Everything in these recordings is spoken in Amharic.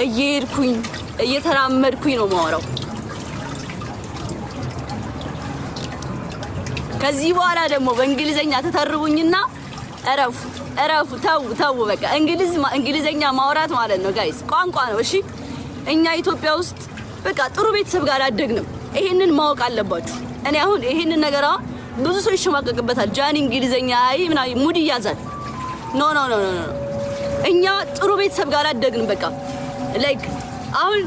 እየሄድኩኝ እየተራመድኩኝ ነው ማወራው ከዚህ በኋላ ደግሞ በእንግሊዘኛ ተተርቡኝና እረፉ ተው በቃ እንግሊዘኛ ማውራት ማለት ነው ጋይስ ቋንቋ ነው እሺ እኛ ኢትዮጵያ ውስጥ በቃ ጥሩ ቤተሰብ ጋር አደግንም ይሄንን ማወቅ አለባችሁ እኔ አሁን ይሄንን ነገር ብዙ ሰው ይሽማቀቅበታል ጃኒ እንግሊዘኛ አይምና ሙዲ ያዛል ኖ እኛ ጥሩ ቤተሰብ ጋር አደግን በቃ ላይክ አሁን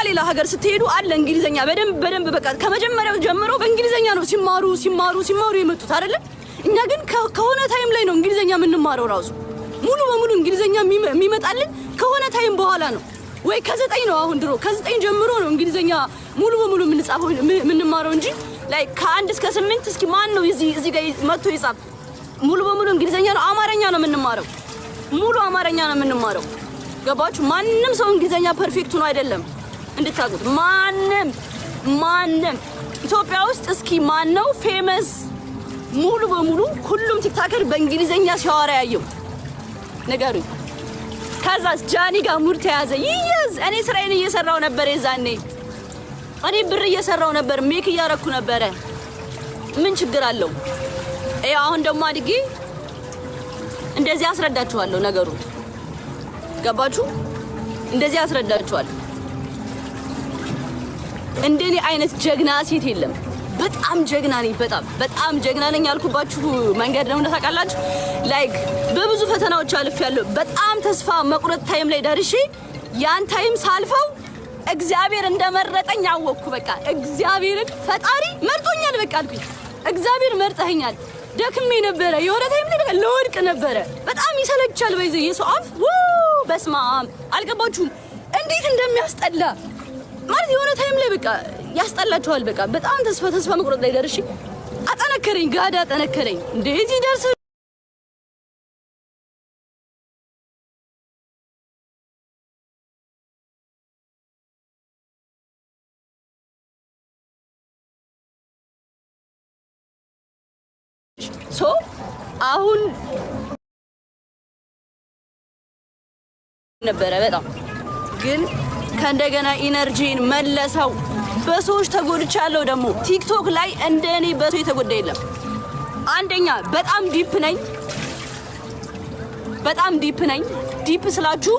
ሌላ ሀገር ስትሄዱ አለ እንግሊዘኛ በደንብ በቃ ከመጀመሪያው ጀምሮ በእንግሊዘኛ ነው ሲማሩ የመጡት አይደለ እኛ ግን ከሆነ ታይም ላይ ነው እንግሊዘኛ የምንማረው ራሱ ሙሉ በሙሉ እንግሊዘኛ የሚመጣልን ከሆነ ታይም በኋላ ነው ወይ ከ9 ነው አሁን ድሮ ከ9 ጀምሮ ነው እንግሊዘኛ ሙሉ በሙሉ የምንማረው እንጂ ላይክ ከ1 እስከ 8 እስኪ ማን ነው እዚህ ጋር መጥቶ ይጻፍ ሙሉ በሙሉ እንግሊዘኛ ነው አማርኛ ነው የምንማረው ሙሉ አማርኛ ነው የምንማረው ገባችሁ ማንንም ሰው እንግሊዘኛ ፐርፌክት ነው አይደለም እንድታቁት ማንንም ኢትዮጵያ ውስጥ እስኪ ማን ነው ፌመስ ሙሉ በሙሉ ሁሉም ቲክታከር በእንግሊዘኛ ሲያወራ ያየው ነገሩኝ ከዛስ ጃኒ ጋር ሙድ ተያዘ ይያዝ እኔ ስራዬን እየሰራው ነበር የዛኔ እኔ ብር እየሰራው ነበር ሜክ እያረኩ ነበር ምን ችግር አለው አሁን ደግሞ አድጌ እንደዚህ አስረዳችኋለሁ ነገሩ ገባችሁ እንደዚህ አስረዳችኋለሁ እንደኔ አይነት ጀግና ሴት የለም በጣም ጀግና ነኝ በጣም ጀግና ነኝ ያልኩባችሁ መንገድ ነው እንደታውቃላችሁ ላይክ በብዙ ፈተናዎች አልፌያለሁ በጣም ተስፋ መቁረጥ ታይም ላይ ደርሼ ያን ታይም ሳልፈው እግዚአብሔር እንደመረጠኝ አወቅኩ በቃ እግዚአብሔርን ፈጣሪ መርጦኛል በቃ አልኩኝ እግዚአብሔር መርጠኛል ደክሜ ነበር የሆነ ታይም ላይ በቃ ለወድቅ ነበር በጣም ይሰለቻል በይዘ የሱአፍ በስማም አልገባችሁም እንዴት እንደሚያስጠላ ማለት የሆነ ታይም ላይ በቃ ያስጠላችኋል በቃ በጣም ተስፋ መቁረጥ ላይ ደርሼ አጠነከረኝ ጋዳ አጠነከረኝ እንደዚህ ደርሰ ሶ አሁን ነበረ በጣም ግን ከእንደገና ኢነርጂን መለሰው በሰዎች ተጎድቻለሁ ደግሞ ቲክቶክ ላይ እንደኔ በሰው የተጎዳ የለም አንደኛ በጣም ዲፕ ነኝ ዲፕ ስላችሁ